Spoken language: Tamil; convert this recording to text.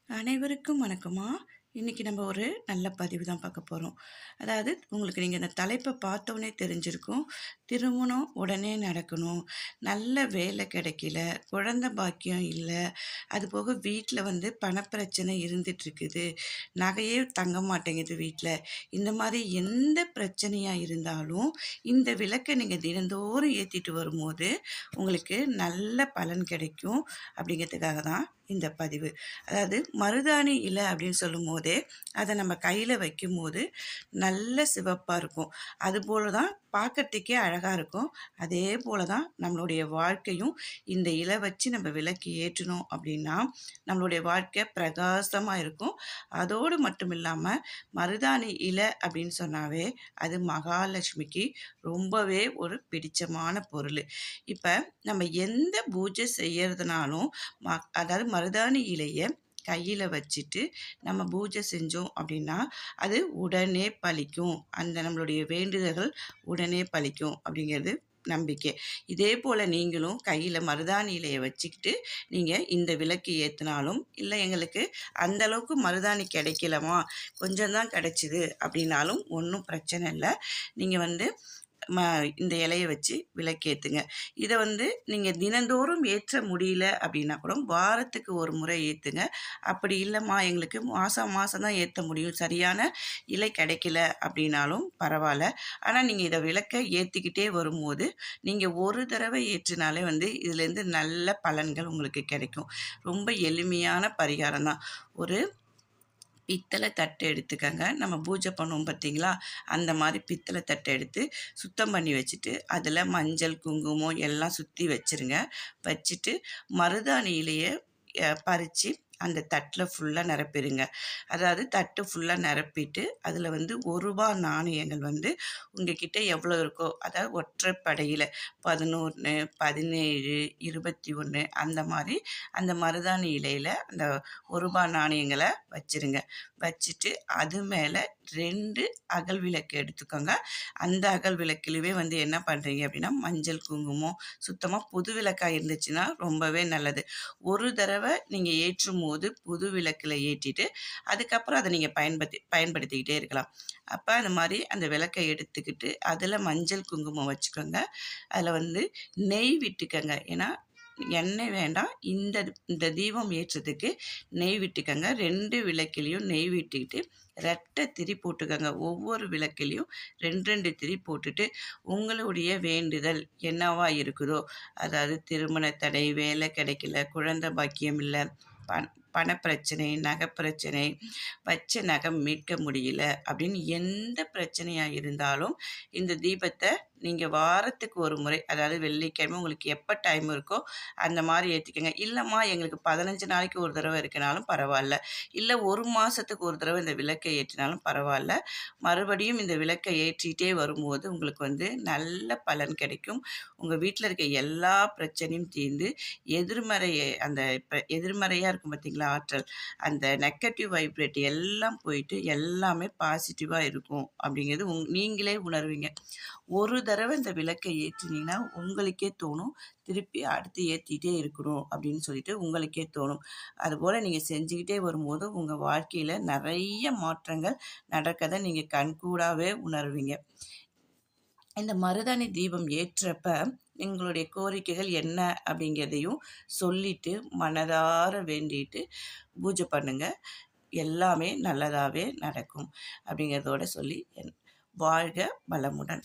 அனைவருக்கும் வணக்கமா. இன்னைக்கு நம்ம ஒரு நல்ல பதிவு தான் பார்க்க போகிறோம். அதாவது உங்களுக்கு நீங்கள் இந்த தலைப்பை பார்த்தோன்னே தெரிஞ்சிருக்கும். திருமணம் உடனே நடக்கணும், நல்ல வேலை கிடைக்கல, குழந்தை பாக்கியம் இல்லை, அதுபோக வீட்டில் பணப்பிரச்சனை இருந்துகிட்ருக்குது, நகையே தங்க மாட்டேங்குது வீட்டில். இந்த மாதிரி எந்த பிரச்சனையாக இருந்தாலும் இந்த விளக்கை நீங்கள் தினந்தோறும் ஏற்றிட்டு வரும்போது உங்களுக்கு நல்ல பலன் கிடைக்கும். அப்படிங்கிறதுக்காக தான் இந்த பதிவு. அதாவது மருதாணி இலை அப்படின்னு சொல்லும் போதே அதை நம்ம கையில் வைக்கும்போது நல்ல சிவப்பாக இருக்கும். அதுபோல தான் பார்க்கறதுக்கே அழகாக இருக்கும். அதே போல தான் நம்மளுடைய வாழ்க்கையும். இந்த இலை வச்சு நம்ம விளக்கு ஏற்றணும் அப்படின்னா நம்மளுடைய வாழ்க்கை பிரகாசமாக இருக்கும். அதோடு மட்டும் இல்லாமல் மருதாணி இலை அப்படின்னு சொன்னாவே அது மகாலட்சுமிக்கு ரொம்பவே ஒரு பிடிச்சமான பொருள். இப்போ நம்ம எந்த பூஜை செய்யறதுனாலும் அதாவது மருதாணி இலையை கையில் வச்சுட்டு நம்ம பூஜை செஞ்சோம் அப்படின்னா அது உடனே பலிக்கும். அந்த நம்மளுடைய வேண்டுதல்கள் உடனே பலிக்கும் அப்படிங்கிறது நம்பிக்கை. இதே போல் நீங்களும் கையில் மருதாணி இலையை வச்சுக்கிட்டு நீங்கள் இந்த விளக்கு ஏற்றினாலும், இல்லை எங்களுக்கு அந்தளவுக்கு மருதாணி கிடைக்கலமா, கொஞ்சம் தான் கிடைச்சிது அப்படின்னாலும் ஒன்றும் பிரச்சனை இல்லை. நீங்கள் இந்த இலையை வச்சு விளக்கேற்றுங்க. இதை நீங்கள் தினந்தோறும் ஏற்ற முடியல அப்படின்னா கூட வாரத்துக்கு ஒரு முறை ஏற்றுங்க. அப்படி இல்லைம்மா எங்களுக்கு மாதம் தான் ஏற்ற முடியும், சரியான இலை கிடைக்கல அப்படின்னாலும் பரவாயில்ல. ஆனால் நீங்கள் இதை விளக்க ஏற்றிக்கிட்டே வரும்போது நீங்கள் ஒரு தடவை ஏற்றினாலே இதுலேருந்து நல்ல பலன்கள் உங்களுக்கு கிடைக்கும். ரொம்ப எளிமையான பரிகாரம் தான். ஒரு பித்தளை தட்டு எடுத்துக்கங்க. நம்ம பூஜை பண்ணுவோம் பார்த்தீங்களா, அந்த மாதிரி பித்தளை தட்டை எடுத்து சுத்தம் பண்ணி வச்சுட்டு அதில் மஞ்சள் குங்குமம் எல்லாம் சுற்றி வச்சுருங்க. வச்சுட்டு மருதாணி இலையை பறித்து அந்த தட்டில் ஃபுல்லாக நிரப்பிடுங்க. அதாவது தட்டு ஃபுல்லாக நிரப்பிட்டு அதில் ₹1 நாணயங்கள் உங்கள் கிட்டே எவ்வளோ இருக்கோ, அதாவது ஒற்றைப்படையில் 11, 17, 21 அந்த மாதிரி அந்த மருதாணி இலையில் அந்த ₹1 நாணயங்களை வச்சுருங்க. வச்சுட்டு அது மேலே 2 அகல் விளக்கு எடுத்துக்கோங்க. அந்த அகல் விளக்குலேயே என்ன பண்ணுறீங்க அப்படின்னா மஞ்சள் குங்குமம், சுத்தமாக புது விளக்காக இருந்துச்சுன்னா ரொம்பவே நல்லது. ஒரு தடவை நீங்கள் ஏற்றும் போது புது விளக்கில் ஏற்றிட்டு அதுக்கப்புறம் அதை நீங்கள் பயன்படுத்திக்கிட்டே இருக்கலாம். அப்போ அந்த மாதிரி அந்த விளக்கை எடுத்துக்கிட்டு அதில் மஞ்சள் குங்குமம் வச்சுக்கோங்க. அதில் நெய் விட்டுக்கோங்க. ஏன்னா எண்ணெய் வேண்டாம், இந்த தீபம் ஏற்றத்துக்கு நெய் விட்டுக்கோங்க. 2 விளக்கிலையும் நெய் விட்டுக்கிட்டு 2 திரி போட்டுக்கோங்க. ஒவ்வொரு விளக்கிலையும் 2 திரி போட்டுட்டு உங்களுடைய வேண்டுதல் என்னவா இருக்குதோ, அதாவது திருமண தடை, வேலை கிடைக்கல, குழந்தை பாக்கியம் இல்லை, பணப்பிரச்சனை, நகை பிரச்சனை, வச்ச நகை மீட்க முடியல அப்படின்னு எந்த பிரச்சனையாக இருந்தாலும் இந்த தீபத்தை நீங்கள் வாரத்துக்கு ஒரு முறை, அதாவது வெள்ளிக்கிழமை உங்களுக்கு எப்போ டைம் இருக்கோ அந்த மாதிரி ஏற்றிக்கங்க. இல்லைம்மா எங்களுக்கு 15 நாளைக்கு ஒரு தடவை இருக்குனாலும் பரவாயில்ல, இல்லை ஒரு மாதத்துக்கு ஒரு தடவை இந்த விளக்கை ஏற்றினாலும் பரவாயில்ல. மறுபடியும் இந்த விளக்கை ஏற்றிகிட்டே வரும்போது உங்களுக்கு நல்ல பலன் கிடைக்கும். உங்கள் வீட்டில் இருக்க எல்லா பிரச்சனையும் தீர்ந்து எதிர்மறையாக இருக்கும் பார்த்தீங்களா ஆற்றல், அந்த நெகட்டிவ் வைப்ரேட் எல்லாம் போயிட்டு எல்லாமே பாசிட்டிவாக இருக்கும் அப்படிங்கிறது நீங்களே உணர்வீங்க. ஒரு தடவை இந்த விளக்கை ஏற்றினீங்கன்னா உங்களுக்கே தோணும் திருப்பி அடுத்து ஏற்றிக்கிட்டே இருக்கணும் அப்படின்னு சொல்லிட்டு உங்களுக்கே தோணும். அதுபோல் நீங்கள் செஞ்சுக்கிட்டே வரும்போது உங்கள் வாழ்க்கையில் நிறைய மாற்றங்கள் நடக்கதை நீங்கள் கண்கூடாகவே உணர்வீங்க. இந்த மருதாணி தீபம் ஏற்றப்ப எங்களுடைய கோரிக்கைகள் என்ன அப்படிங்கிறதையும் சொல்லிட்டு மனதார வேண்டிட்டு பூஜை பண்ணுங்க. எல்லாமே நல்லதாகவே நடக்கும் அப்படிங்கிறதோட சொல்லி வாழ்க வளமுடன்.